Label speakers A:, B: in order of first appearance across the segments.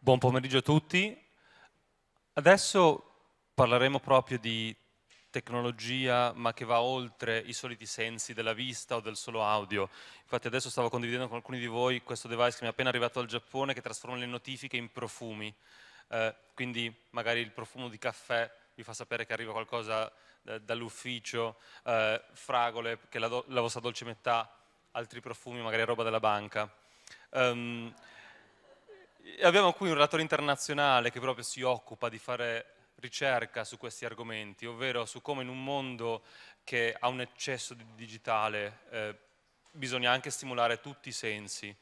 A: Buon pomeriggio a tutti. Adesso parleremo proprio di tecnologia, ma che va oltre i soliti sensi della vista o del solo audio. Infatti adesso stavo condividendo con alcuni di voi questo device che mi è appena arrivato dal Giappone, che trasforma le notifiche in profumi. Quindi magari il profumo di caffè vi fa sapere che arriva qualcosa dall'ufficio, fragole, che la vostra dolce metà, altri profumi, magari roba della banca. Abbiamo qui un relatore internazionale che proprio si occupa di fare ricerca su questi argomenti, ovvero su come in un mondo che ha un eccesso di digitale bisogna anche stimolare tutti i sensi.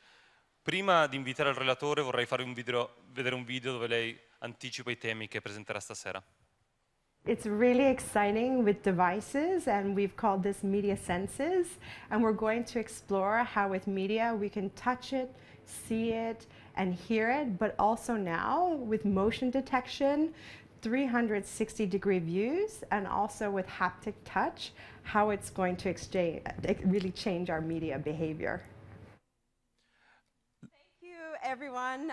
A: Prima di invitare il relatore vorrei vedere un video dove lei anticipa i temi che presenterà stasera.
B: It's really exciting with devices, and we've called this media senses, and we're going to explore how with media we can touch it, see it, and hear it, but also now with motion detection, 360-degree views, and also with haptic touch, how it's going to really change our media behavior. Thank you, everyone,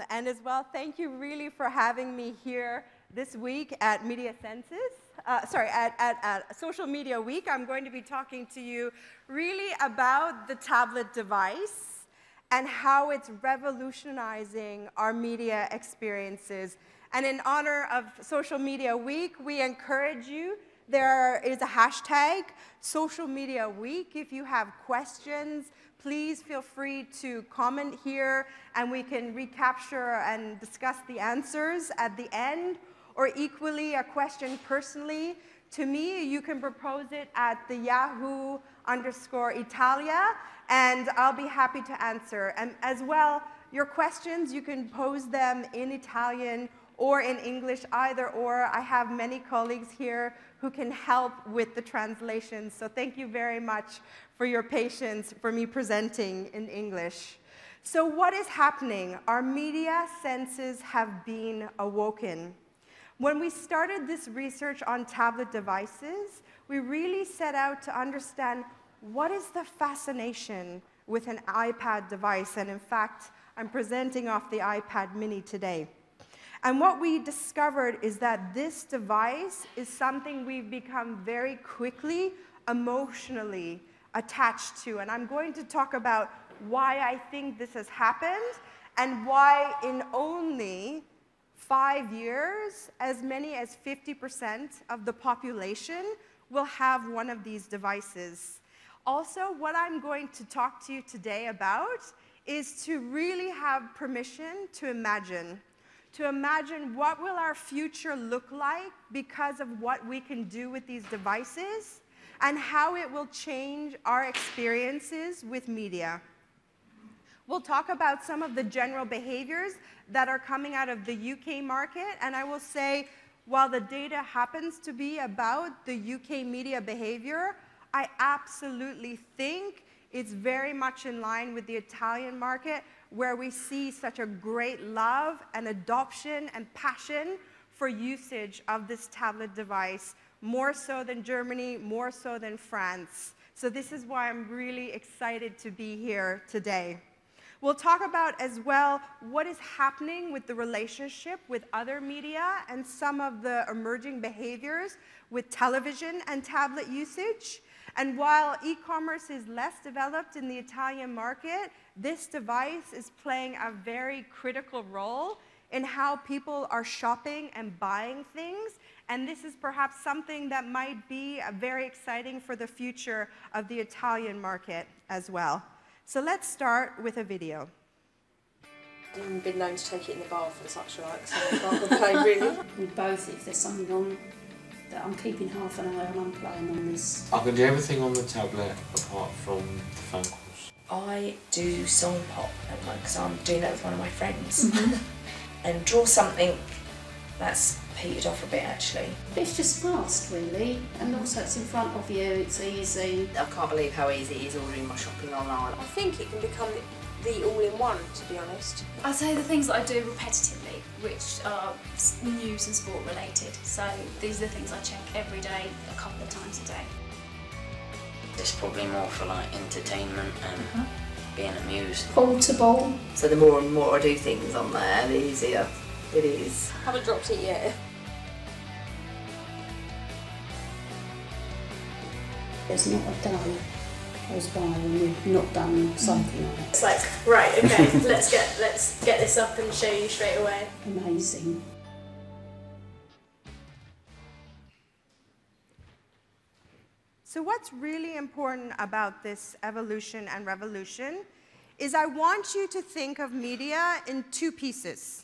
B: and as well, thank you really for having me here this week at Media Senses, at Social Media Week. I'm going to be talking to you really about the tablet device and how it's revolutionizing our media experiences. And in honor of Social Media Week, we encourage you, there is a hashtag, Social Media Week. If you have questions, please feel free to comment here and we can recapture and discuss the answers at the end. Or equally, a question personally to me, you can propose it at the Yahoo_Italia, and I'll be happy to answer. And as well, your questions, you can pose them in Italian or in English, either or. I have many colleagues here who can help with the translation. So thank you very much for your patience for me presenting in English. So what is happening? Our media senses have been awoken. When we started this research on tablet devices, we really set out to understand what is the fascination with an iPad device. And in fact, I'm presenting off the iPad mini today. And what we discovered is that this device is something we've become very quickly emotionally attached to. And I'm going to talk about why I think this has happened and why in only 5 years, as many as 50% of the population will have one of these devices. Also, what I'm going to talk to you today about is to really have permission to imagine what will our future look like because of what we can do with these devices and how it will change our experiences with media. We'll talk about some of the general behaviors that are coming out of the UK market, and I will say, while the data happens to be about the UK media behavior, I absolutely think it's very much in line with the Italian market, where we see such a great love and adoption and passion for usage of this tablet device, more so than Germany, more so than France. So this is why I'm really excited to be here today. We'll talk about as well what is happening with the relationship with other media and some of the emerging behaviors with television and tablet usage. And while e-commerce is less developed in the Italian market, this device is playing a very critical role in how people are shopping and buying things. And this is perhaps something that might be very exciting for the future of the Italian market as well. So let's start with a video.
C: I've even been known to take it in the bath and such like, so I can't complain really.
D: With both, if there's something on that I'm keeping half an eye on, I'm playing on this.
E: I can do everything on the tablet apart from the phone calls.
C: I do song pop at night because I'm doing that with one of my friends. And draw something that's petered off a bit actually.
D: It's just fast really, and also it's in front of you, it's easy.
F: I can't believe how easy it is ordering my shopping online.
C: I think it can become the all-in-one, to be honest.
G: I'd say the things that I do repetitively, which are news and sport related. So these are the things I check every day, a couple of times a day.
F: It's probably more for like entertainment and
G: being amused.
D: Portable.
F: So the more and more I do things on there, the easier it is.
H: Haven't dropped it yet.
D: There's not a day goes by when we've not done something on it.
H: It's like, right, okay, let's get this up and show you straight away.
D: Amazing.
B: So what's really important about this evolution and revolution is I want you to think of media in two pieces.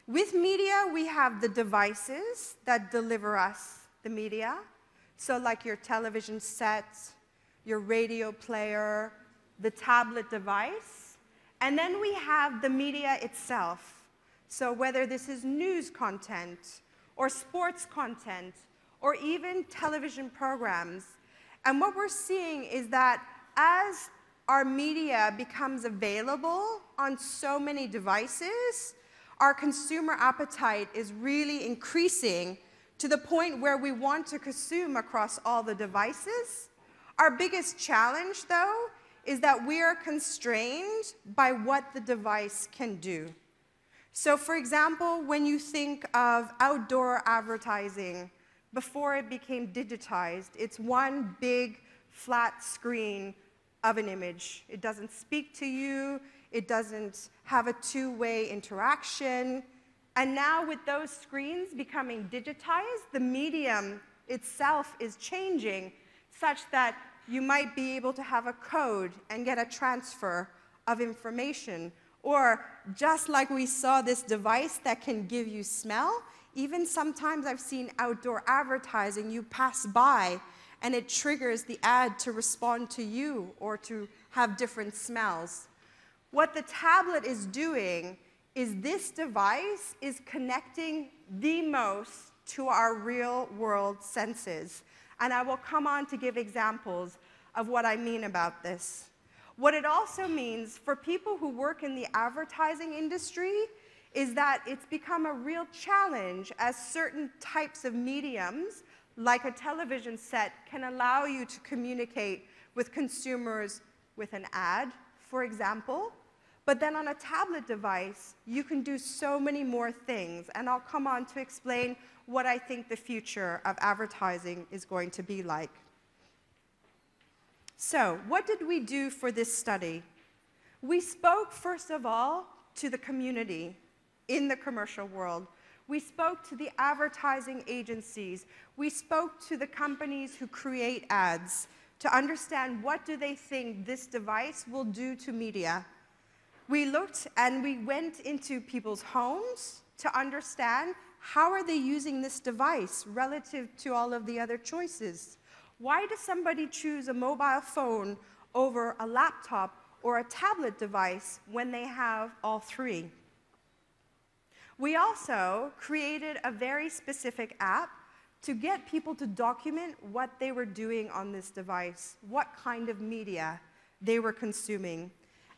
B: With media, we have the devices that deliver us the media. So like your television set, your radio player, the tablet device. And then we have the media itself. So whether this is news content, or sports content, or even television programs. And what we're seeing is that as our media becomes available on so many devices, our consumer appetite is really increasing to the point where we want to consume across all the devices. Our biggest challenge, though, is that we are constrained by what the device can do. So, for example, when you think of outdoor advertising, before it became digitized, it's one big flat screen of an image. It doesn't speak to you, it doesn't have a two-way interaction. And now with those screens becoming digitized, the medium itself is changing such that you might be able to have a code and get a transfer of information. Or just like we saw this device that can give you smell, even sometimes I've seen outdoor advertising, you pass by and it triggers the ad to respond to you or to have different smells. What the tablet is doing is this device is connecting the most to our real world senses. And I will come on to give examples of what I mean about this. What it also means for people who work in the advertising industry is that it's become a real challenge as certain types of mediums, like a television set, can allow you to communicate with consumers with an ad, for example. But then on a tablet device, you can do so many more things. And I'll come on to explain what I think the future of advertising is going to be like. So, what did we do for this study? We spoke, first of all, to the community in the commercial world. We spoke to the advertising agencies. We spoke to the companies who create ads to understand what do they think this device will do to media. We looked and we went into people's homes to understand how are they using this device relative to all of the other choices. Why does somebody choose a mobile phone over a laptop or a tablet device when they have all three? We also created a very specific app to get people to document what they were doing on this device, what kind of media they were consuming.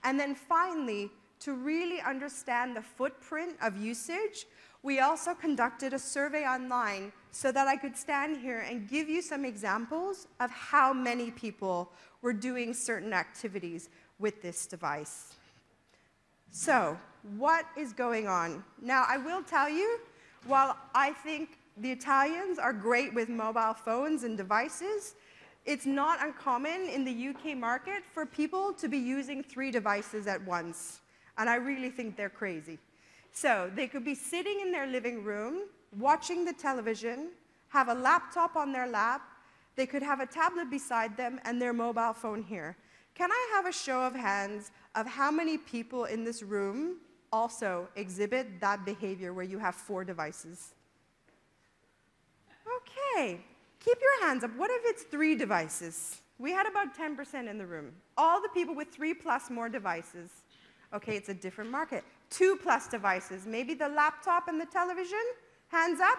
B: And then finally, to really understand the footprint of usage, we also conducted a survey online so that I could stand here and give you some examples of how many people were doing certain activities with this device. So, what is going on? Now, I will tell you, while I think the Italians are great with mobile phones and devices, it's not uncommon in the UK market for people to be using 3 devices at once. And I really think they're crazy. So they could be sitting in their living room, watching the television, have a laptop on their lap, they could have a tablet beside them, and their mobile phone here. Can I have a show of hands of how many people in this room also exhibit that behavior where you have 4 devices? Okay, keep your hands up. What if it's 3 devices? We had about 10% in the room. All the people with 3 plus more devices. Okay, it's a different market. 2 plus devices, maybe the laptop and the television? Hands up?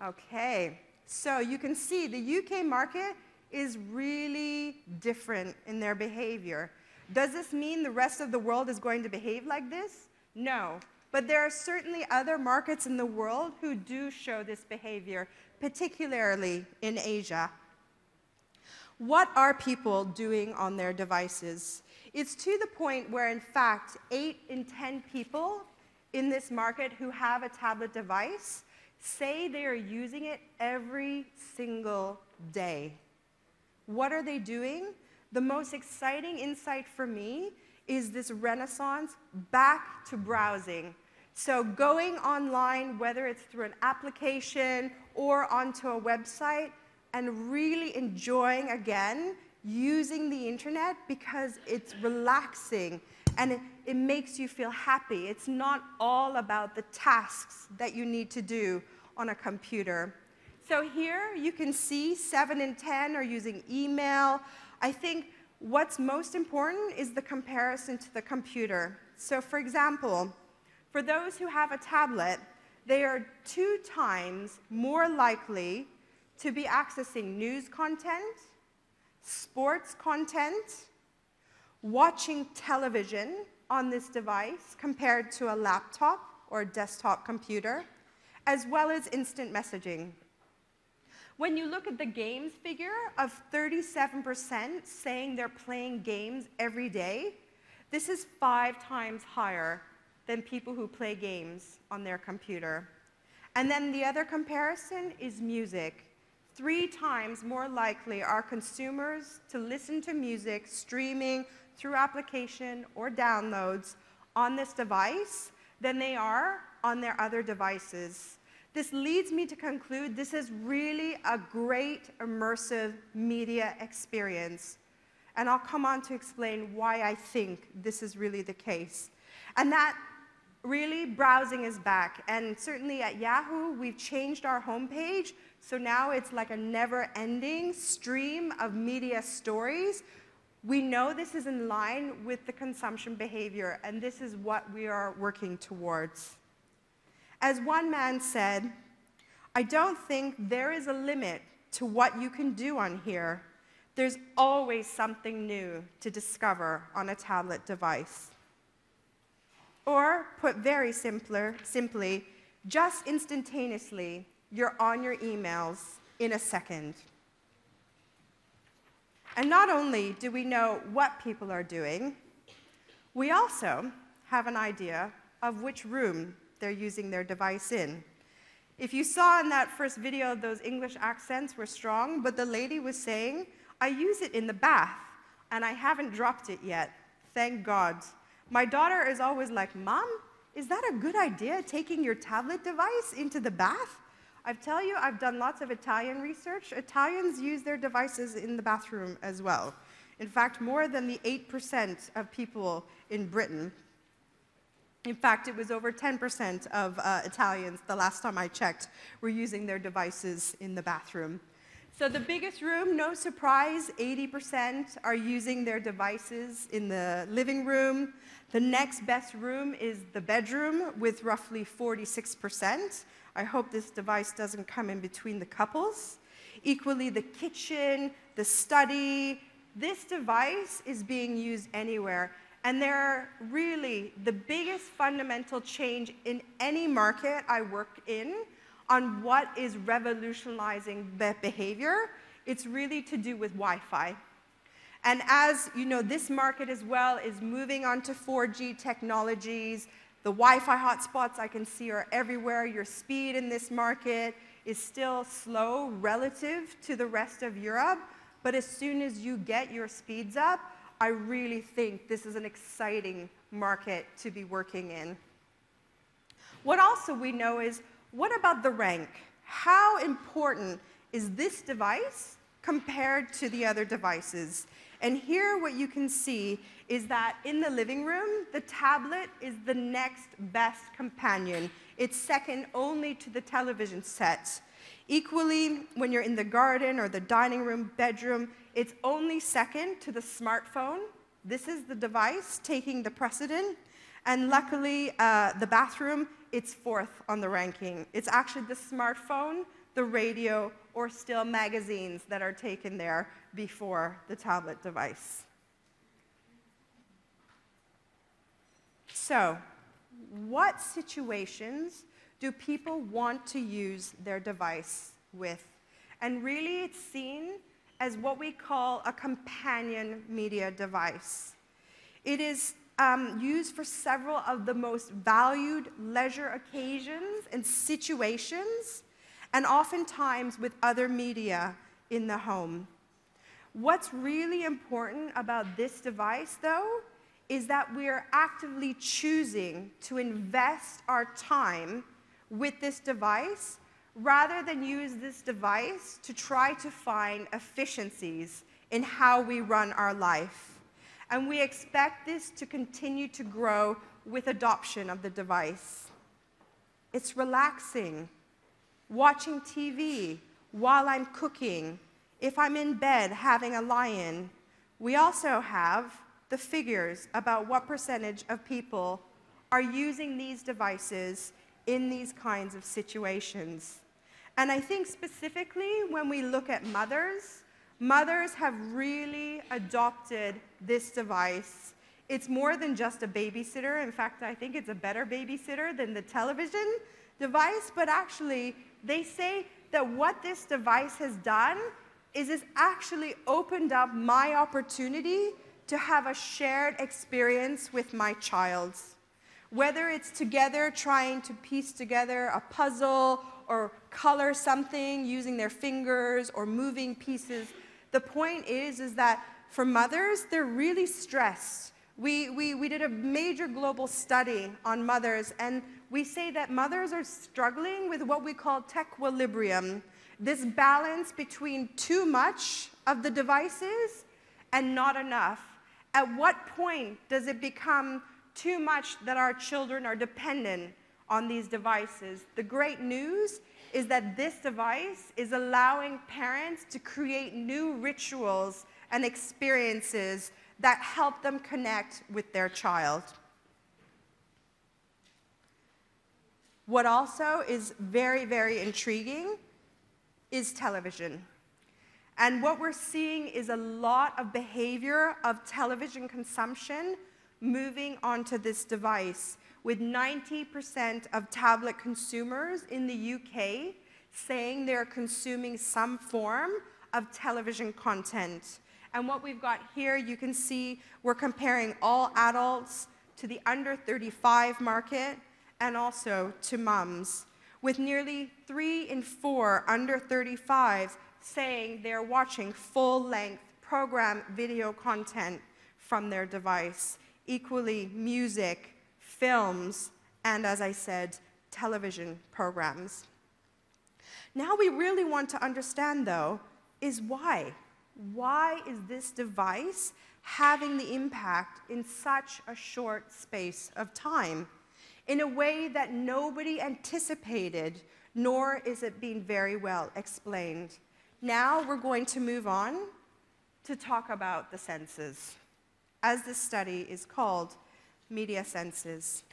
B: Okay, so you can see the UK market is really different in their behavior. Does this mean the rest of the world is going to behave like this? No, but there are certainly other markets in the world who do show this behavior, particularly in Asia. What are people doing on their devices? It's to the point where, in fact, 8 in 10 people in this market who have a tablet device say they are using it every single day. What are they doing? The most exciting insight for me is this renaissance back to browsing. So going online, whether it's through an application or onto a website, and really enjoying, again, using the internet because it's relaxing and it makes you feel happy. It's not all about the tasks that you need to do on a computer. So here you can see 7 in 10 are using email. I think what's most important is the comparison to the computer. So for example, for those who have a tablet, they are 2 times more likely to be accessing news content, sports content, watching television on this device compared to a laptop or a desktop computer, as well as instant messaging. When you look at the games figure of 37% saying they're playing games every day, this is 5 times higher than people who play games on their computer. And then the other comparison is music. 3 times more likely are consumers to listen to music streaming through application or downloads on this device than they are on their other devices. This leads me to conclude this is really a great immersive media experience. And I'll come on to explain why I think this is really the case. And that really, browsing is back. And certainly at Yahoo, we've changed our homepage. So now it's like a never-ending stream of media stories. We know this is in line with the consumption behavior, and this is what we are working towards. As one man said, I don't think there is a limit to what you can do on here. There's always something new to discover on a tablet device. Or, put very simply, just instantaneously, you're on your emails in a second. And not only do we know what people are doing, we also have an idea of which room they're using their device in. If you saw in that first video, those English accents were strong, but the lady was saying, I use it in the bath, and I haven't dropped it yet. Thank God. My daughter is always like, Mom, is that a good idea, taking your tablet device into the bath? I tell you, I've done lots of Italian research. Italians use their devices in the bathroom as well. In fact, more than the 8% of people in Britain. In fact, it was over 10% of Italians, the last time I checked, were using their devices in the bathroom. So the biggest room, no surprise, 80% are using their devices in the living room. The next best room is the bedroom with roughly 46%. I hope this device doesn't come in between the couples. Equally, the kitchen, the study. This device is being used anywhere. And they're really the biggest fundamental change in any market I work in on what is revolutionizing behavior. It's really to do with Wi-Fi. And as you know, this market as well is moving on to 4G technologies. The Wi-Fi hotspots I can see are everywhere. Your speed in this market is still slow relative to the rest of Europe. But as soon as you get your speeds up, I really think this is an exciting market to be working in. What also we know is, what about the rank? How important is this device compared to the other devices? And here what you can see is that in the living room, the tablet is the next best companion. It's second only to the television set. Equally, when you're in the garden or the dining room, bedroom, it's only second to the smartphone. This is the device taking the precedent. And luckily, the bathroom, it's fourth on the ranking. It's actually the smartphone, the radio, or still magazines that are taken there before the tablet device. So, what situations do people want to use their device with? And really, it's seen as what we call a companion media device. It is used for several of the most valued leisure occasions and situations, and oftentimes with other media in the home. What's really important about this device, though, is that we are actively choosing to invest our time with this device rather than use this device to try to find efficiencies in how we run our life. And we expect this to continue to grow with adoption of the device. It's relaxing, watching TV while I'm cooking, if I'm in bed having a lie-in. We also have the figures about what percentage of people are using these devices in these kinds of situations. And I think specifically when we look at mothers, mothers have really adopted this device. It's more than just a babysitter. In fact, I think it's a better babysitter than the television device. But actually, they say that what this device has done is it's actually opened up my opportunity to have a shared experience with my child. Whether it's together trying to piece together a puzzle or color something using their fingers or moving pieces, the point is that for mothers, they're really stressed. We did a major global study on mothers, and we say that mothers are struggling with what we call tequilibrium, this balance between too much of the devices and not enough. At what point does it become too much that our children are dependent on these devices? The great news is that this device is allowing parents to create new rituals and experiences that help them connect with their child. What also is very, very intriguing is television. And what we're seeing is a lot of behavior of television consumption moving onto this device, with 90% of tablet consumers in the UK saying they're consuming some form of television content. And what we've got here, you can see we're comparing all adults to the under 35 market and also to mums, with nearly 3 in 4 under 35s saying they're watching full-length program video content from their device. Equally, music, films, and as I said, television programs. Now we really want to understand, though, is why. Why is this device having the impact in such a short space of time, in a way that nobody anticipated, nor is it being very well explained? Now we're going to move on to talk about the senses, as this study is called Media Senses.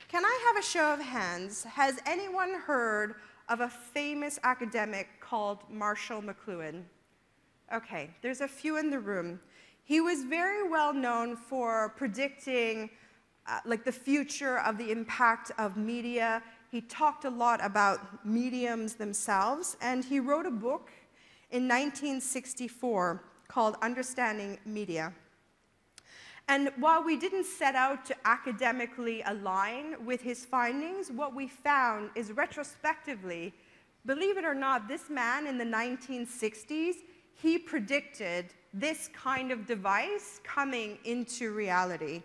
B: Can I have a show of hands? Has anyone heard of a famous academic called Marshall McLuhan? Okay, there's a few in the room. He was very well known for predicting like the future of the impact of media. He talked a lot about mediums themselves, and he wrote a book in 1964 called Understanding Media. And while we didn't set out to academically align with his findings, what we found is retrospectively, believe it or not, this man in the 1960s, he predicted this kind of device coming into reality.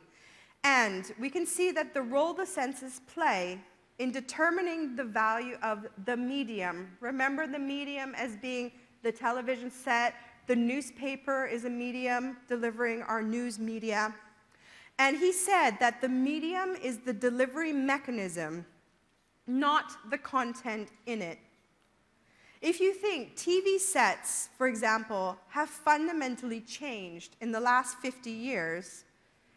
B: And we can see that the role the senses play in determining the value of the medium. Remember the medium as being the television set. The newspaper is a medium delivering our news media. And he said that the medium is the delivery mechanism, not the content in it. If you think TV sets, for example, have fundamentally changed in the last 50 years,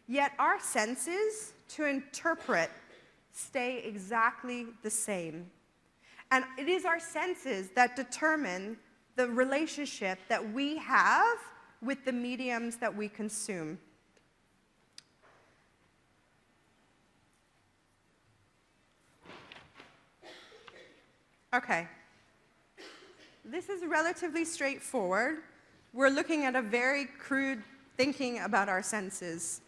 B: yet our senses to interpret stay exactly the same. And it is our senses that determine the relationship that we have with the mediums that we consume. Okay. This is relatively straightforward. We're looking at a very crude thinking about our senses.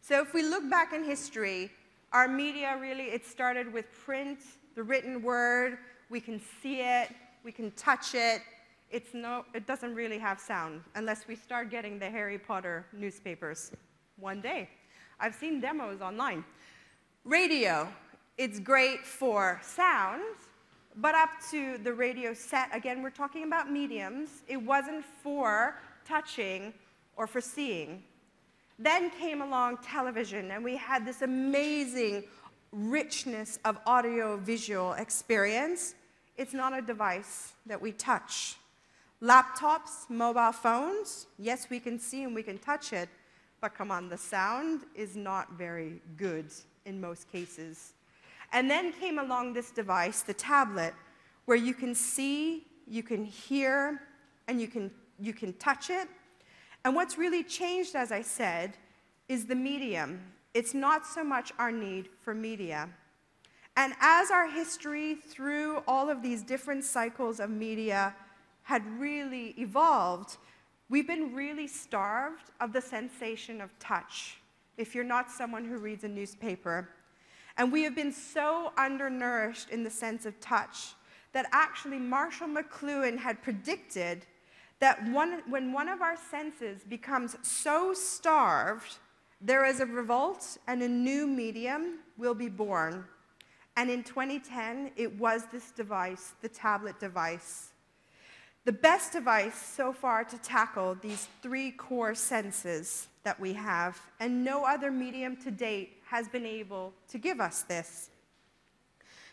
B: So if we look back in history, our media really, it started with print, the written word. We can see it, we can touch it. It doesn't really have sound unless we start getting the Harry Potter newspapers one day. I've seen demos online. Radio, it's great for sound, but up to the radio set, again, we're talking about mediums. It wasn't for touching or for seeing. Then came along television, and we had this amazing richness of audio-visual experience. It's not a device that we touch. Laptops, mobile phones, yes, we can see and we can touch it, but come on, the sound is not very good in most cases. And then came along this device, the tablet, where you can see, you can hear, and you can touch it. And what's really changed, as I said, is the medium. It's not so much our need for media. And as our history through all of these different cycles of media had really evolved, we've been really starved of the sensation of touch, if you're not someone who reads a newspaper. And we have been so undernourished in the sense of touch that actually Marshall McLuhan had predicted that when one of our senses becomes so starved, there is a revolt and a new medium will be born. And in 2010, it was this device, the tablet device. The best device so far to tackle these three core senses that we have, and no other medium to date has been able to give us this.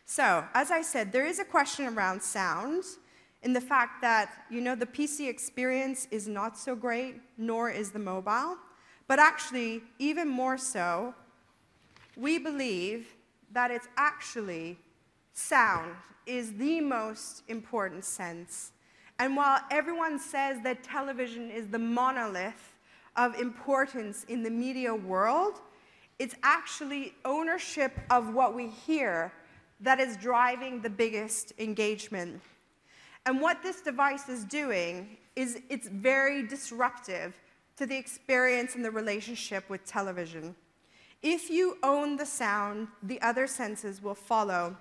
B: So, as I said, there is a question around sound, in the fact that, you know, the PC experience is not so great, nor is the mobile. But actually, even more so, we believe that it's actually sound is the most important sense. And while everyone says that television is the monolith of importance in the media world, it's actually ownership of what we hear that is driving the biggest engagement. And what this device is doing is it's very disruptive to the experience and the relationship with television. If you own the sound, the other senses will follow.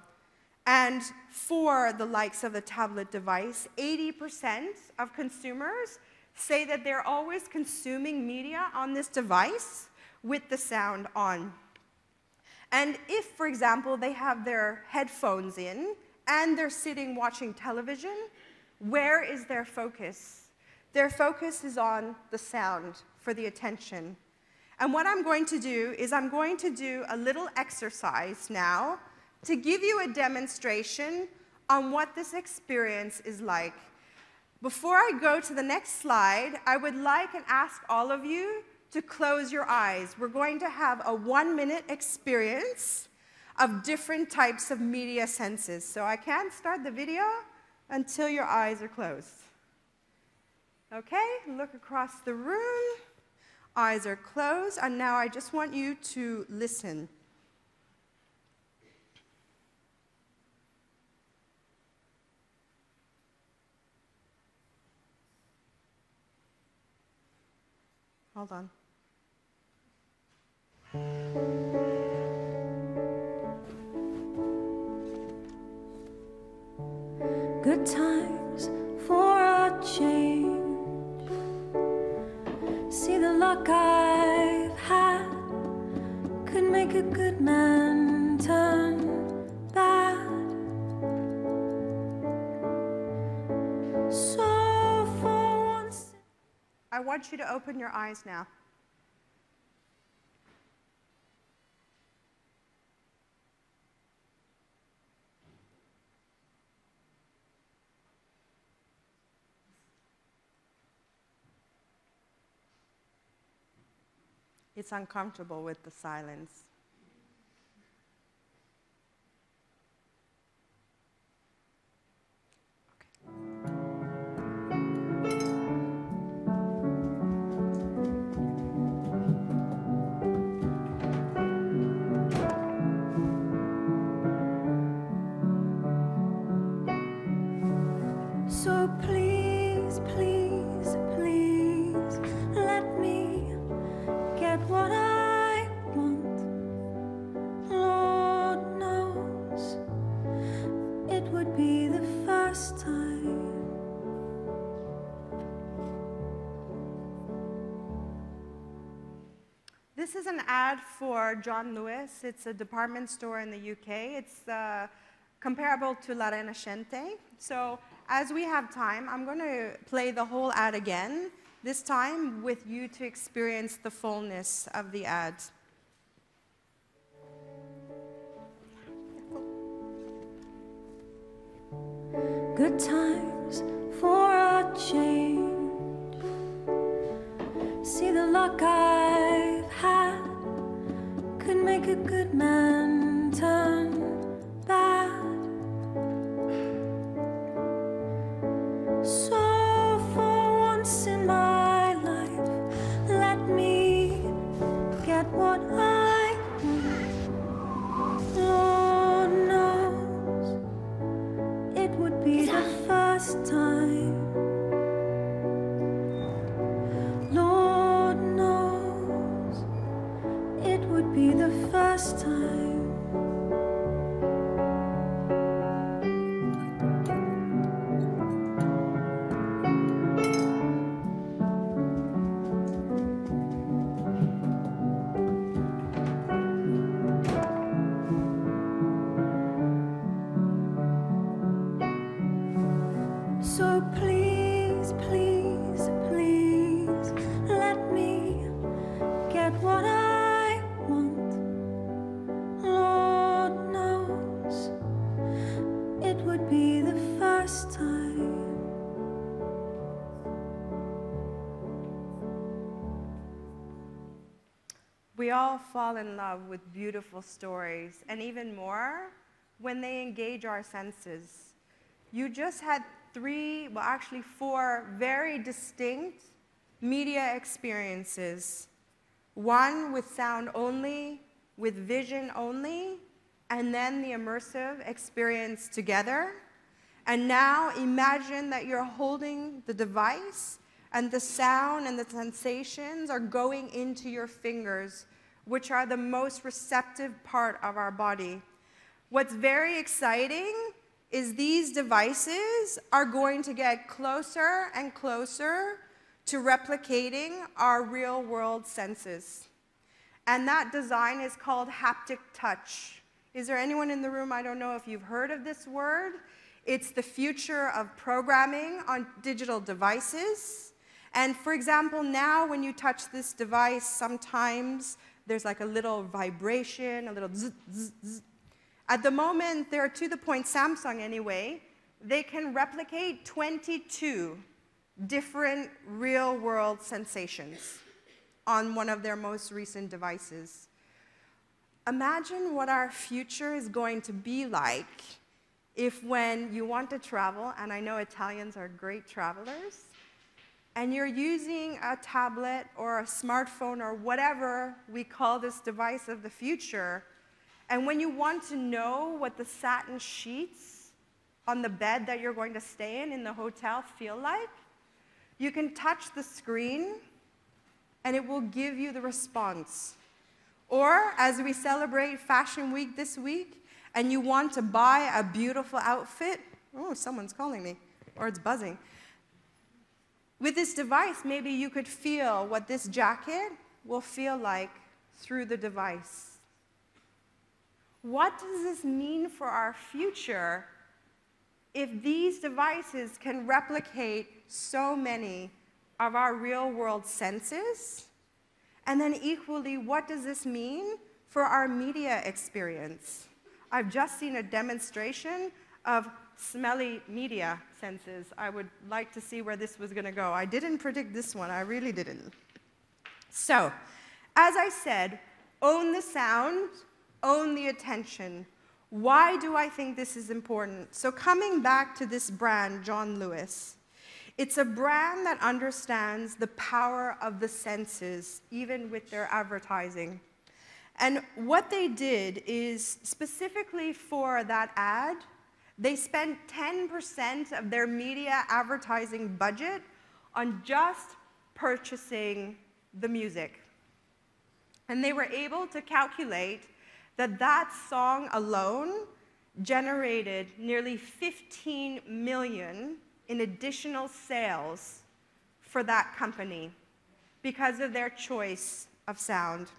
B: And for the likes of the tablet device, 80% of consumers say that they're always consuming media on this device with the sound on. And if, for example, they have their headphones in and they're sitting watching television, where is their focus? Their focus is on the sound for the attention. And what I'm going to do is I'm going to do a little exercise now to give you a demonstration on what this experience is like. Before I go to the next slide, I would like and ask all of you to close your eyes. We're going to have a 1-minute experience of different types of media senses. So I can't start the video until your eyes are closed. Okay, look across the room. Eyes are closed, and now I just want you to listen. Hold on.
I: Good times for a change. See the luck I've had could make a good man turn bad. So for once,
B: I want you to open your eyes now. It's uncomfortable with the silence.
I: so please, please, please let me get what I
B: this is an ad for John Lewis. It's a department store in the UK. It's comparable to La Rinascente. So as we have time, I'm going to play the whole ad again, this time with you to experience the fullness of the ad.
I: Good times for a change. See the luck I've had could make a good man turn bad. So for once in my life, let me get what I want. Lord knows it would be the first time. Lord knows it would be the first time. So please, please, please, let me get what I want. Lord knows it would be the first time.
B: We all fall in love with beautiful stories, and even more when they engage our senses. You just had four very distinct media experiences. One with sound only, with vision only, and then the immersive experience together. And now imagine that you're holding the device and the sound and the sensations are going into your fingers, which are the most receptive part of our body. What's very exciting is these devices are going to get closer and closer to replicating our real-world senses. And that design is called haptic touch. Is there anyone in the room, I don't know if you've heard of this word. It's the future of programming on digital devices. And for example, now when you touch this device, sometimes there's like a little vibration, a little zzz, zzz, zzz. At the moment, they're to the point, Samsung anyway, they can replicate 22 different real-world sensations on one of their most recent devices. Imagine what our future is going to be like if when you want to travel, and I know Italians are great travelers, and you're using a tablet or a smartphone or whatever we call this device of the future, and when you want to know what the satin sheets on the bed that you're going to stay in the hotel feel like, you can touch the screen and it will give you the response. Or as we celebrate Fashion Week this week and you want to buy a beautiful outfit, oh, someone's calling me, or it's buzzing. With this device, maybe you could feel what this jacket will feel like through the device. What does this mean for our future if these devices can replicate so many of our real-world senses? And then equally, what does this mean for our media experience? I've just seen a demonstration of smelly media senses. I would like to see where this was going to go. I didn't predict this one. I really didn't. So, as I said, own the sound, own the attention. Why do I think this is important? So coming back to this brand, John Lewis, it's a brand that understands the power of the senses, even with their advertising. And what they did is, specifically for that ad, they spent 10% of their media advertising budget on just purchasing the music. And they were able to calculate that that song alone generated nearly 15 million in additional sales for that company because of their choice of sound.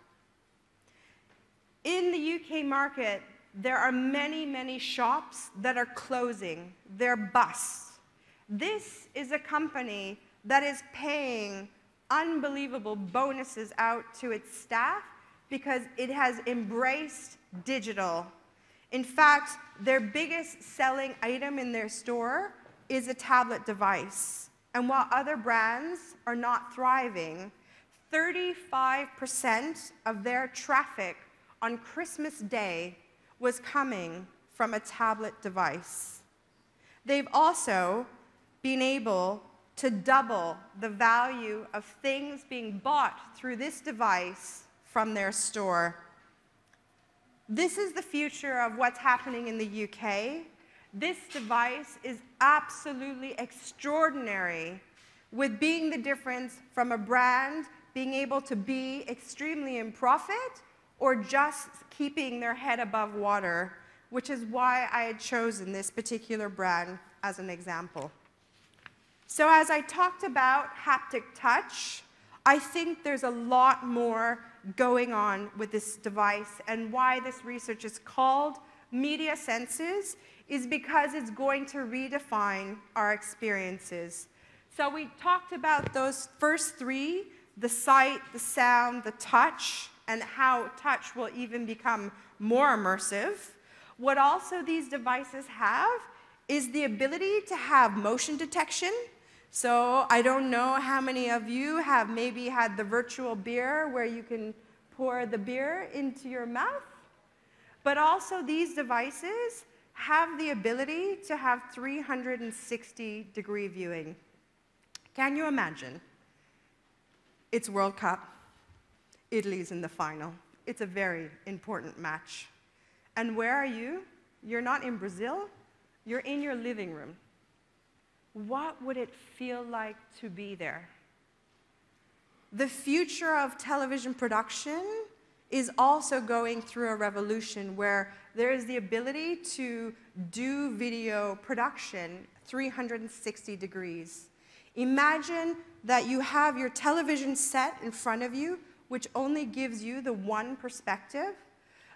B: In the UK market, there are many, many shops that are closing. They're busts. This is a company that is paying unbelievable bonuses out to its staff because it has embraced digital. In fact, their biggest selling item in their store is a tablet device. And while other brands are not thriving, 35% of their traffic on Christmas Day was coming from a tablet device. They've also been able to double the value of things being bought through this device from their store. This is the future of what's happening in the UK. This device is absolutely extraordinary with being the difference from a brand being able to be extremely in profit or just keeping their head above water, which is why I had chosen this particular brand as an example. So as I talked about haptic touch, I think there's a lot more going on with this device, and why this research is called Media Senses is because it's going to redefine our experiences. So we talked about those first three, the sight, the sound, the touch, and how touch will even become more immersive. What also these devices have is the ability to have motion detection. So I don't know how many of you have maybe had the virtual beer where you can pour the beer into your mouth. But also these devices have the ability to have 360-degree viewing. Can you imagine? It's World Cup. Italy's in the final. It's a very important match. And where are you? You're not in Brazil. You're in your living room. What would it feel like to be there? The future of television production is also going through a revolution where there is the ability to do video production 360 degrees. Imagine that you have your television set in front of you, which only gives you the one perspective,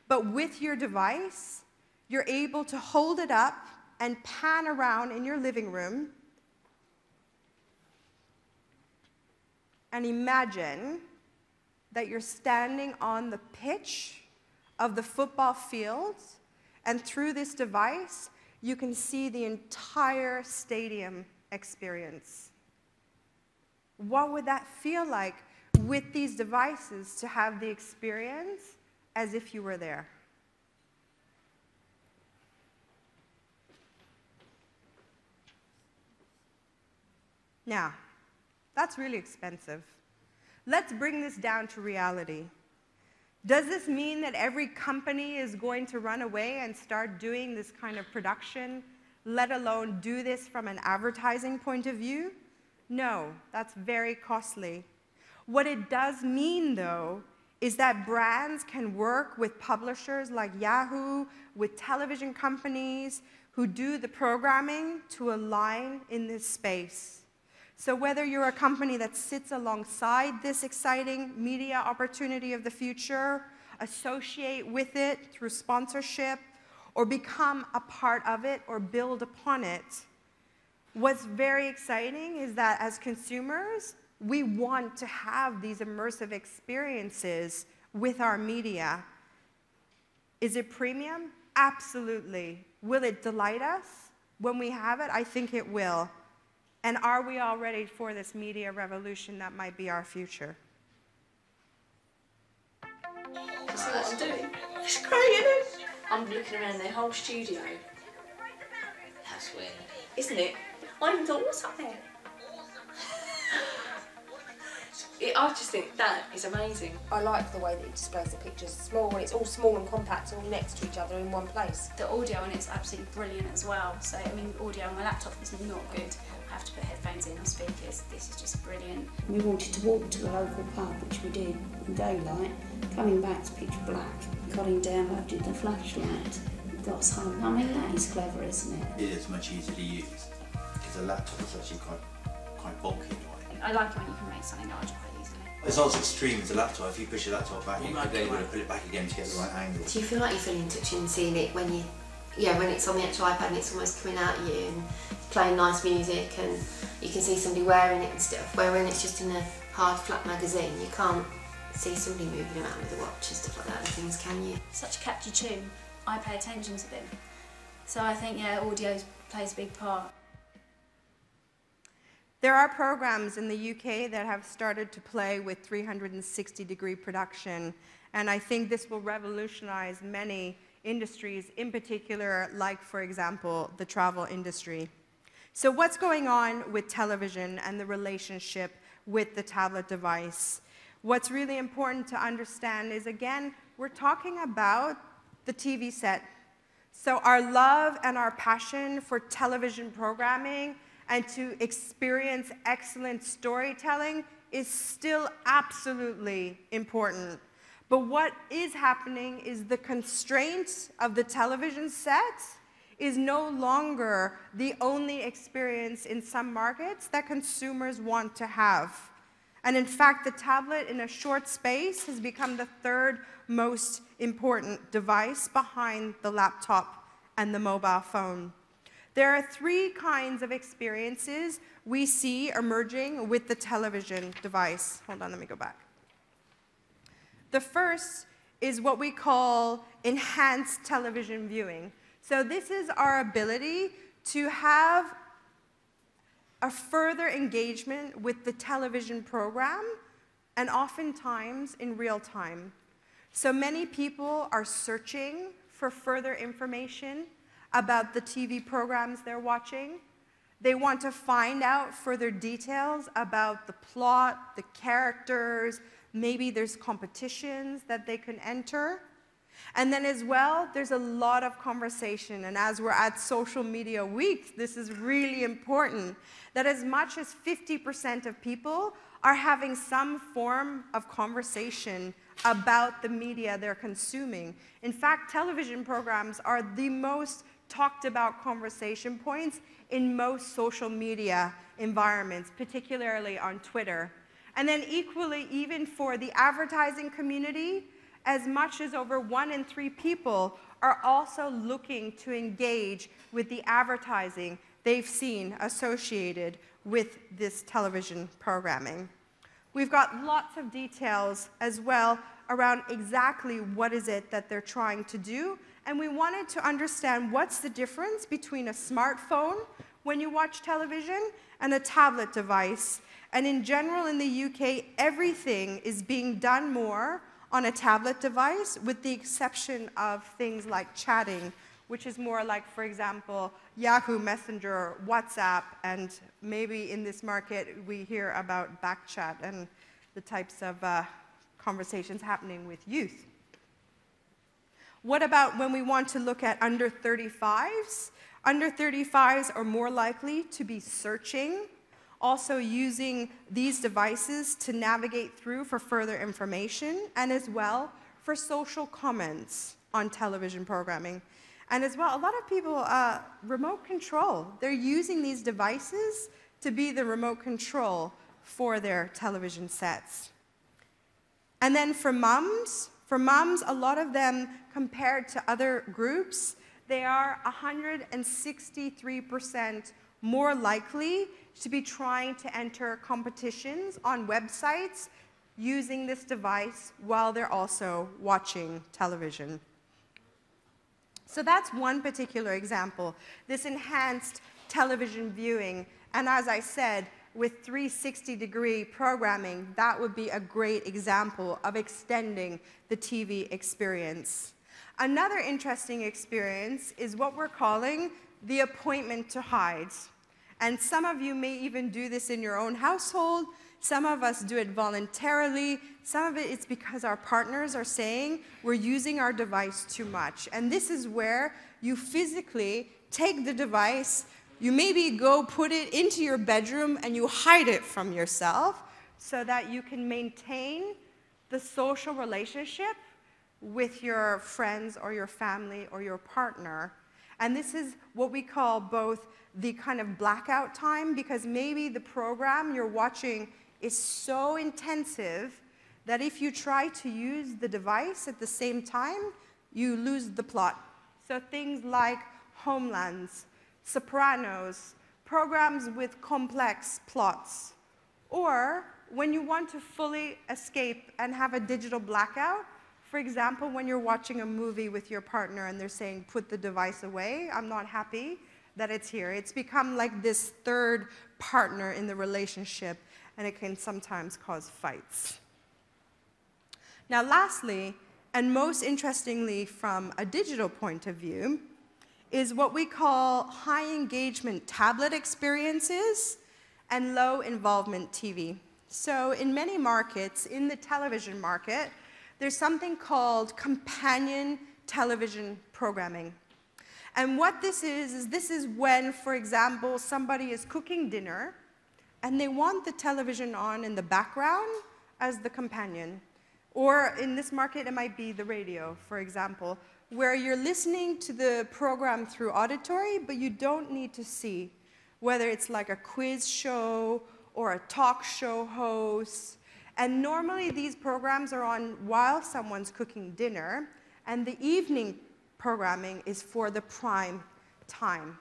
B: but with your device, you're able to hold it up and pan around in your living room. And imagine that you're standing on the pitch of the football field, and through this device, you can see the entire stadium experience. What would that feel like with these devices to have the experience as if you were there? Now, that's really expensive. Let's bring this down to reality. Does this mean that every company is going to run away and start doing this kind of production, let alone do this from an advertising point of view? No, that's very costly. What it does mean, though, is that brands can work with publishers like Yahoo, with television companies who do the programming to align in this space. So whether you're a company that sits alongside this exciting media opportunity of the future, associate with it through sponsorship, or become a part of it or build upon it, what's very exciting is that as consumers, we want to have these immersive experiences with our media. Is it premium? Absolutely. Will it delight us when we have it? I think it will. And are we all ready for this media revolution that might be our future?
C: See what I'm doing? It's great, isn't it? I'm looking around the whole studio.
F: That's weird.
C: Isn't it? I even thought, what's up there? I just think that is amazing.
J: I like the way that it displays the pictures. Small, it's all small and compact, all next to each other in one place.
G: The audio on it's absolutely brilliant as well. So, I mean, audio on my laptop is not good. I have to put headphones in or speakers. This is just brilliant.
D: We wanted to walk to a local pub, which we did in daylight, coming back to pitch black, cutting down, I did the flashlight. We got some. I mean, that is clever, isn't it?
K: It is much easier to use because the laptop is actually quite bulky in a way.
G: I like it when you can make something larger quite easily.
K: It's not as extreme as a laptop. If you push your laptop back, you've got to put it back again to get the right angle.
L: Do you feel like you're feeling in touch and seeing it when you, when it's on the actual iPad and it's almost coming at you and playing nice music and you can see somebody wearing it and stuff, where when it's just in a hard flat magazine you can't see somebody moving around with a watch and stuff like that and things, can you?
G: Such a catchy tune, I pay attention to them. So I think, audio plays a big part.
B: There are programs in the UK that have started to play with 360-degree production, and I think this will revolutionize many industries, in particular, like, for example, the travel industry. So what's going on with television and the relationship with the tablet device? What's really important to understand is, again, we're talking about the TV set. So our love and our passion for television programming and to experience excellent storytelling is still absolutely important. But what is happening is the constraint of the television set is no longer the only experience in some markets that consumers want to have. And in fact, the tablet in a short space has become the third most important device behind the laptop and the mobile phone. There are three kinds of experiences we see emerging with the television device. Hold on, let me go back. The first is what we call enhanced television viewing. So this is our ability to have a further engagement with the television program, and oftentimes in real time. So many people are searching for further information about the TV programs they're watching. They want to find out further details about the plot, the characters, maybe there's competitions that they can enter. And then as well, there's a lot of conversation, and as we're at Social Media Week, this is really important, that as much as 50% of people are having some form of conversation about the media they're consuming. In fact, television programs are the most talked about conversation points in most social media environments, particularly on Twitter. And then equally, even for the advertising community, as much as over 1 in 3 people are also looking to engage with the advertising they've seen associated with this television programming. We've got lots of details as well around exactly what is it that they're trying to do, and we wanted to understand what's the difference between a smartphone when you watch television and a tablet device. And in general in the UK, everything is being done more on a tablet device, with the exception of things like chatting, which is more like, for example, Yahoo Messenger, WhatsApp, and maybe in this market we hear about backchat and the types of conversations happening with youth. What about when we want to look at under 35s? Under 35s are more likely to be searching, also using these devices to navigate through for further information, and as well for social comments on television programming. And as well, a lot of people, remote control. They're using these devices to be the remote control for their television sets. And then for mums, a lot of them, compared to other groups, they are 163% more likely to be trying to enter competitions on websites using this device while they're also watching television. So that's one particular example, this enhanced television viewing. And as I said, with 360-degree programming, that would be a great example of extending the TV experience. Another interesting experience is what we're calling the appointment to hide. And some of you may even do this in your own household. Some of us do it voluntarily. Some of it is because our partners are saying we're using our device too much. And this is where you physically take the device, you maybe go put it into your bedroom and you hide it from yourself so that you can maintain the social relationship with your friends or your family or your partner. And this is what we call both the kind of blackout time, because maybe the program you're watching is so intensive that if you try to use the device at the same time, you lose the plot. So things like Homelands, Sopranos, programs with complex plots. Or when you want to fully escape and have a digital blackout, for example, when you're watching a movie with your partner and they're saying, put the device away, I'm not happy that it's here. It's become like this third partner in the relationship, and it can sometimes cause fights. Now, lastly, and most interestingly from a digital point of view, is what we call high engagement tablet experiences and low involvement TV. So in many markets, in the television market, there's something called companion television programming. And what this is when, for example, somebody is cooking dinner and they want the television on in the background as the companion. Or in this market, it might be the radio, for example, where you're listening to the program through auditory, but you don't need to see, whether it's like a quiz show or a talk show host. And normally these programs are on while someone's cooking dinner, and the evening programming is for the prime time.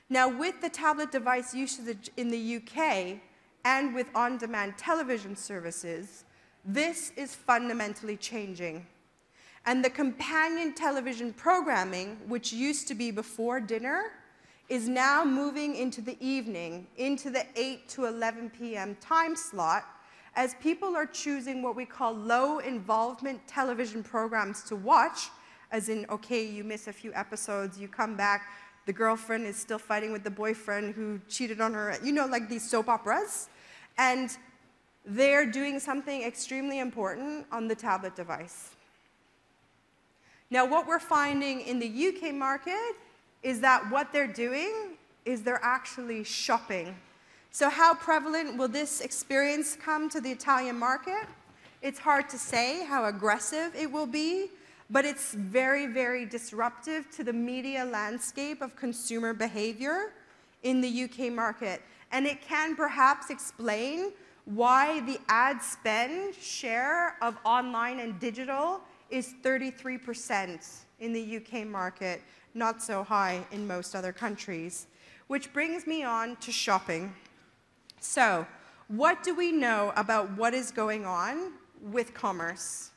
B: Now, with the tablet device usage in the UK and with on-demand television services, this is fundamentally changing. And the companion television programming, which used to be before dinner, is now moving into the evening, into the 8 to 11 p.m. time slot, as people are choosing what we call low involvement television programs to watch, as in, okay, you miss a few episodes, you come back, the girlfriend is still fighting with the boyfriend who cheated on her, you know, like these soap operas. And they're doing something extremely important on the tablet device. Now, what we're finding in the UK market is that what they're doing is they're actually shopping. So how prevalent will this experience come to the Italian market? It's hard to say how aggressive it will be, but it's very, very disruptive to the media landscape of consumer behavior in the UK market. And it can perhaps explain why the ad spend share of online and digital is 33% in the UK market, not so high in most other countries. Which brings me on to shopping. So, what do we know about what is going on with commerce?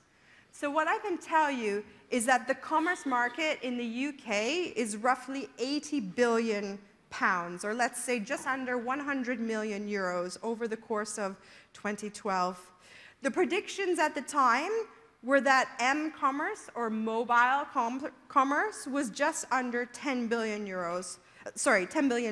B: So what I can tell you is that the commerce market in the UK is roughly 80 billion pounds, or let's say just under 100 million euros over the course of 2012. The predictions at the time were that m-commerce, or mobile commerce, was just under 10 billion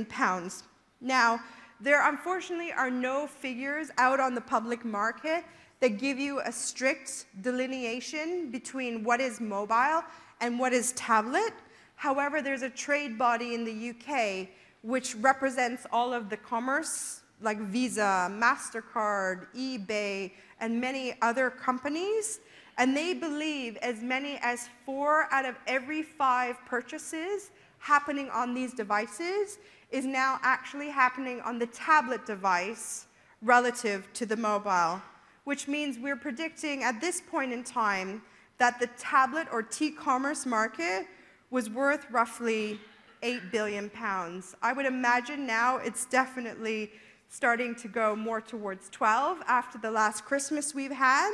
B: pounds. Now, there unfortunately are no figures out on the public market that give you a strict delineation between what is mobile and what is tablet. However, there's a trade body in the UK which represents all of the commerce, like Visa, MasterCard, eBay, and many other companies. And they believe as many as 4 out of every 5 purchases happening on these devices is now actually happening on the tablet device relative to the mobile, which means we're predicting at this point in time that the tablet or T-commerce market was worth roughly 8 billion pounds. I would imagine now it's definitely starting to go more towards 12 after the last Christmas we've had.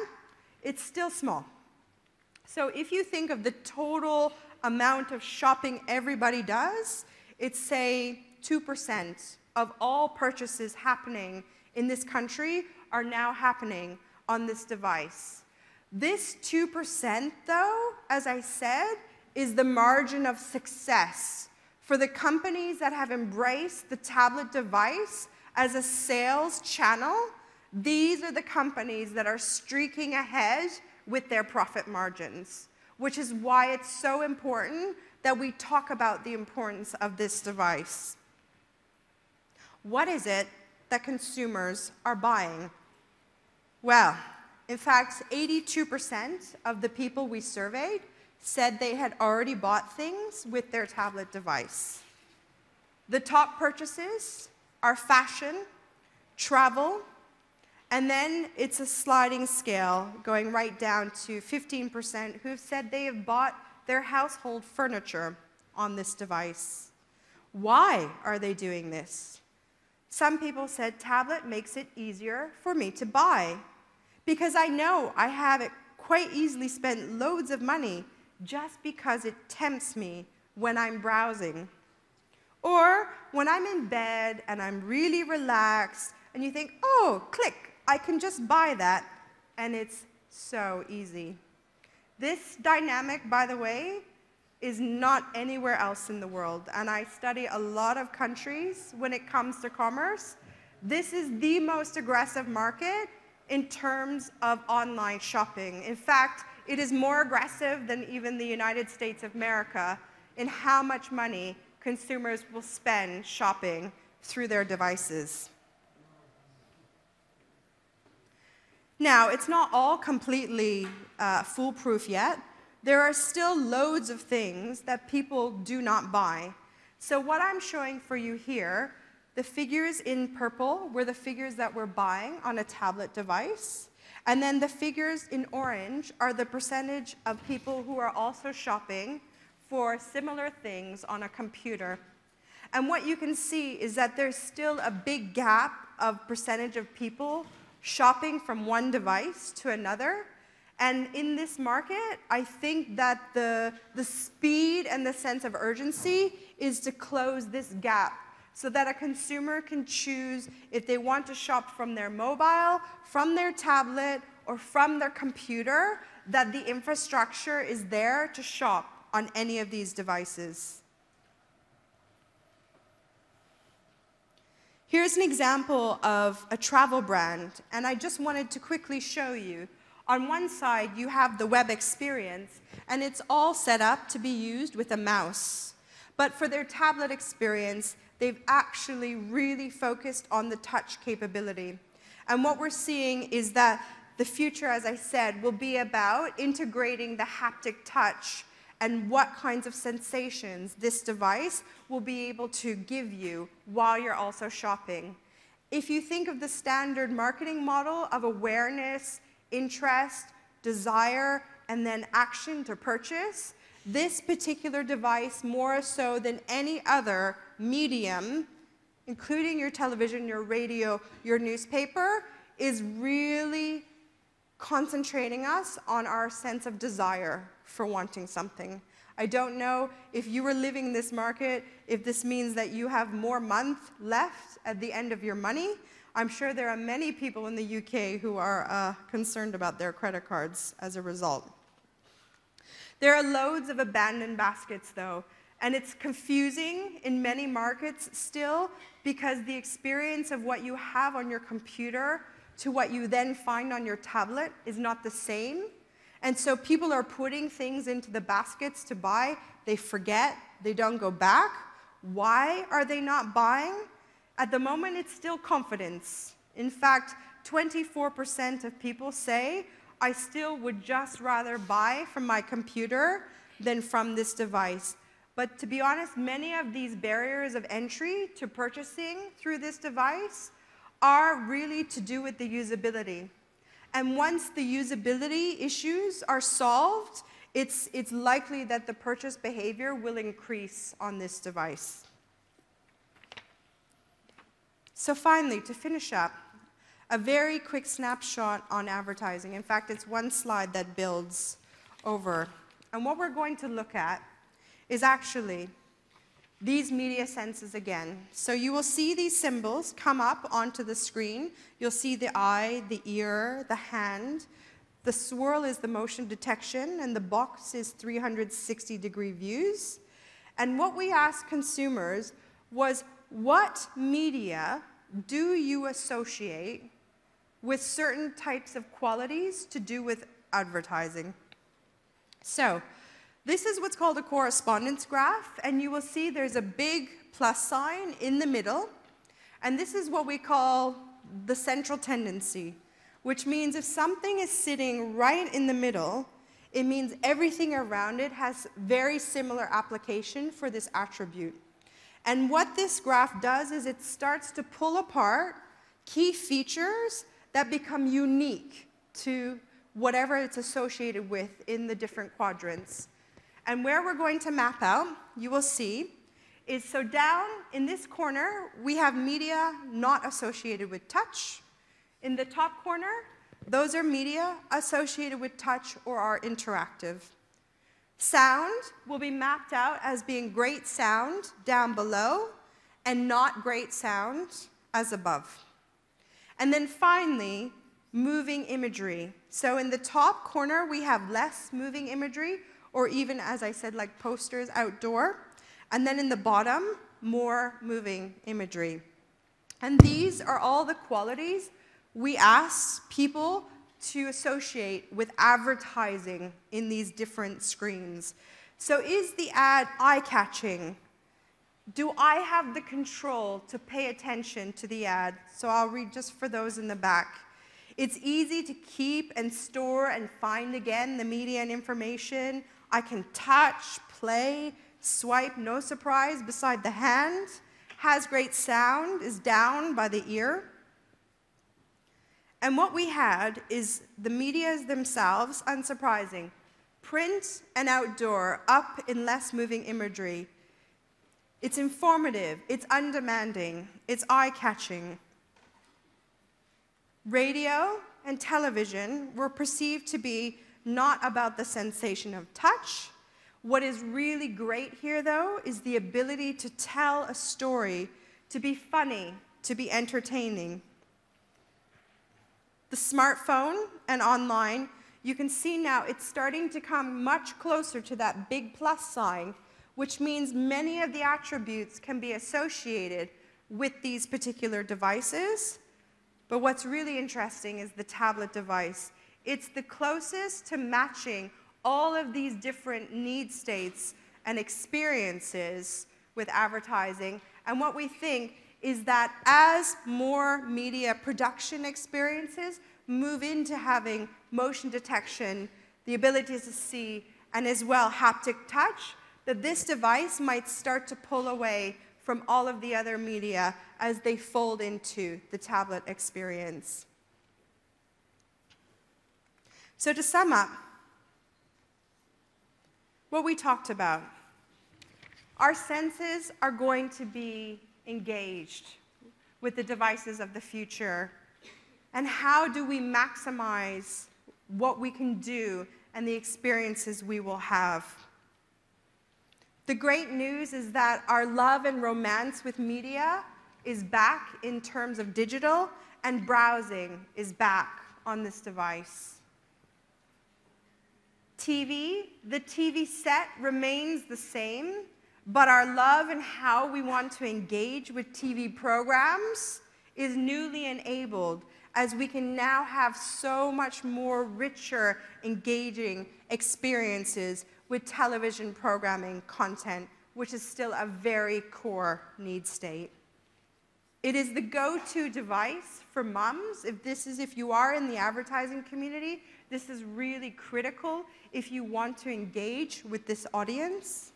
B: It's still small. So if you think of the total amount of shopping everybody does, it's say 2% of all purchases happening in this country are now happening on this device. This 2%, though, as I said, is the margin of success for the companies that have embraced the tablet device as a sales channel. These are the companies that are streaking ahead with their profit margins, which is why it's so important that we talk about the importance of this device. What is it that consumers are buying? Well, in fact, 82% of the people we surveyed said they had already bought things with their tablet device. The top purchases are fashion, travel, And then it's a sliding scale going right down to 15% who've said they have bought their household furniture on this device. Why are they doing this? Some people said tablet makes it easier for me to buy because I know I have it quite easily spent loads of money just because it tempts me when I'm browsing. Or when I'm in bed and I'm really relaxed and you think, oh, click, I can just buy that, and it's so easy. This dynamic, by the way, is not anywhere else in the world, and I study a lot of countries when it comes to commerce. This is the most aggressive market in terms of online shopping. In fact, it is more aggressive than even the United States of America in how much money consumers will spend shopping through their devices. Now, it's not all completely foolproof yet. There are still loads of things that people do not buy. So what I'm showing for you here, the figures in purple were the figures that we're buying on a tablet device. And then the figures in orange are the percentage of people who are also shopping for similar things on a computer. And what you can see is that there's still a big gap of percentage of people shopping from one device to another. And in this market, I think that the speed and the sense of urgency is to close this gap so that a consumer can choose if they want to shop from their mobile, from their tablet, or from their computer, that the infrastructure is there to shop on any of these devices. Here's an example of a travel brand, and I just wanted to quickly show you. On one side, you have the web experience, and it's all set up to be used with a mouse. But for their tablet experience, they've actually really focused on the touch capability. And what we're seeing is that the future, as I said, will be about integrating the haptic touch and what kinds of sensations this device will be able to give you while you're also shopping. If you think of the standard marketing model of awareness, interest, desire, and then action to purchase, this particular device, more so than any other medium, including your television, your radio, your newspaper, is really concentrating us on our sense of desire for wanting something. I don't know if you were living this market, if this means that you have more month left at the end of your money. I'm sure there are many people in the UK who are concerned about their credit cards as a result. There are loads of abandoned baskets, though, and it's confusing in many markets still because the experience of what you have on your computer to what you then find on your tablet is not the same. And so people are putting things into the baskets to buy. They forget. They don't go back. Why are they not buying? At the moment, it's still confidence. In fact, 24% of people say, I still would just rather buy from my computer than from this device. But to be honest, many of these barriers of entry to purchasing through this device are really to do with the usability. And once the usability issues are solved, it's likely that the purchase behavior will increase on this device. So finally, to finish up, a very quick snapshot on advertising. In fact, it's one slide that builds over. And what we're going to look at is actually these media senses again. So you will see these symbols come up onto the screen. You'll see the eye, the ear, the hand. The swirl is the motion detection, and the box is 360-degree views. And what we asked consumers was, what media do you associate with certain types of qualities to do with advertising? So this is what's called a correspondence graph, and you will see there's a big plus sign in the middle, and this is what we call the central tendency, which means if something is sitting right in the middle, it means everything around it has very similar application for this attribute. And what this graph does is it starts to pull apart key features that become unique to whatever it's associated with in the different quadrants. And where we're going to map out, you will see, is so down in this corner, we have media not associated with touch. In the top corner, those are media associated with touch or are interactive. Sound will be mapped out as being great sound down below and not great sound as above. And then finally, moving imagery. So in the top corner, we have less moving imagery, or even, as I said, like posters outdoor. And then in the bottom, more moving imagery. And these are all the qualities we ask people to associate with advertising in these different screens. So is the ad eye-catching? Do I have the control to pay attention to the ad? So I'll read just for those in the back. It's easy to keep and store and find again the media and information. I can touch, play, swipe, no surprise, beside the hand. Has great sound, is down by the ear. And what we had is the medias themselves, unsurprising. Print and outdoor, up in less moving imagery. It's informative, it's undemanding, it's eye-catching. Radio and television were perceived to be not about the sensation of touch. What is really great here, though, is the ability to tell a story, to be funny, to be entertaining. The smartphone and online, you can see now it's starting to come much closer to that big plus sign, which means many of the attributes can be associated with these particular devices. But what's really interesting is the tablet device. It's the closest to matching all of these different need states and experiences with advertising. And what we think is that as more media production experiences move into having motion detection, the ability to see, and as well haptic touch, that this device might start to pull away from all of the other media as they fold into the tablet experience. So to sum up, what we talked about, our senses are going to be engaged with the devices of the future. And how do we maximize what we can do and the experiences we will have? The great news is that our love and romance with media is back in terms of digital, and browsing is back on this device. TV, the TV set remains the same, but our love and how we want to engage with TV programs is newly enabled, as we can now have so much more richer, engaging experiences with television programming content, which is still a very core need state. It is the go-to device for moms. If you are in the advertising community, this is really critical if you want to engage with this audience.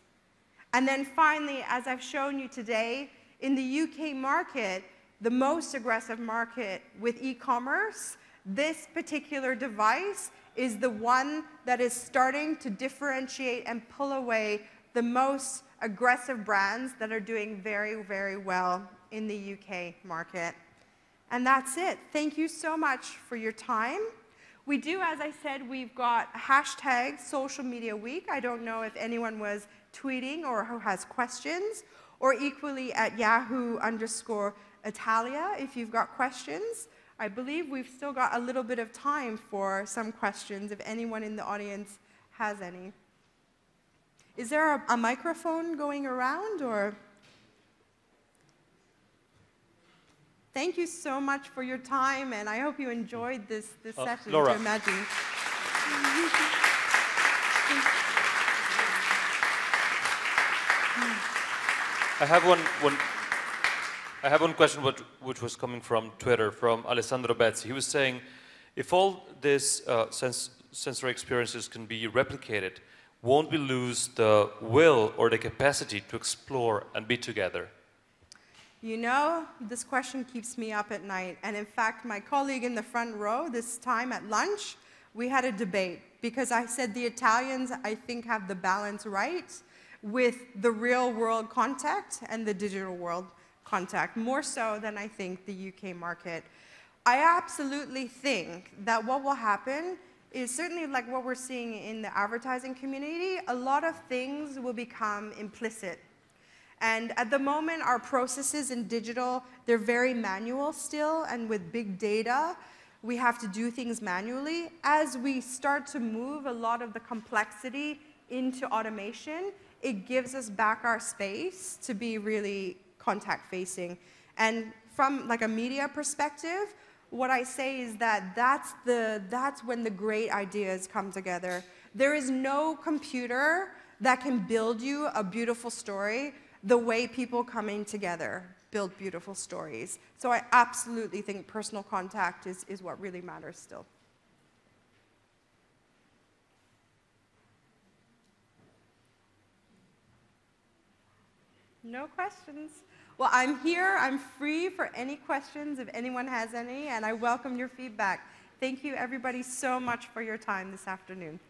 B: And then finally, as I've shown you today, in the UK market, the most aggressive market with e-commerce, this particular device is the one that is starting to differentiate and pull away the most aggressive brands that are doing very, very well in the UK market. And that's it. Thank you so much for your time. We do, as I said, we've got hashtag Social Media Week. I don't know if anyone was tweeting or who has questions, or equally at Yahoo_Italia if you've got questions. I believe we've still got a little bit of time for some questions if anyone in the audience has any. Is there a microphone going around, or? Thank you so much for your time, and I hope you enjoyed this session.
A: Laura.
B: To imagine.
A: I have one question which was coming from Twitter, from Alessandro Bezzi. He was saying, if all these sensory experiences can be replicated, won't we lose the will or the capacity to explore and be together?
B: You know, this question keeps me up at night. And in fact, my colleague in the front row, this time at lunch, we had a debate because I said the Italians, I think, have the balance right with the real world contact and the digital world contact, more so than I think the UK market. I absolutely think that what will happen is certainly like what we're seeing in the advertising community, a lot of things will become implicit. And at the moment, our processes in digital, they're very manual still, and with big data, we have to do things manually. As we start to move a lot of the complexity into automation, it gives us back our space to be really contact-facing. And from like a media perspective, what I say is that that's when the great ideas come together. There is no computer that can build you a beautiful story the way people coming together build beautiful stories. So I absolutely think personal contact is what really matters still. No questions. Well, I'm here. I'm free for any questions if anyone has any, and I welcome your feedback. Thank you, everybody, so much for your time this afternoon.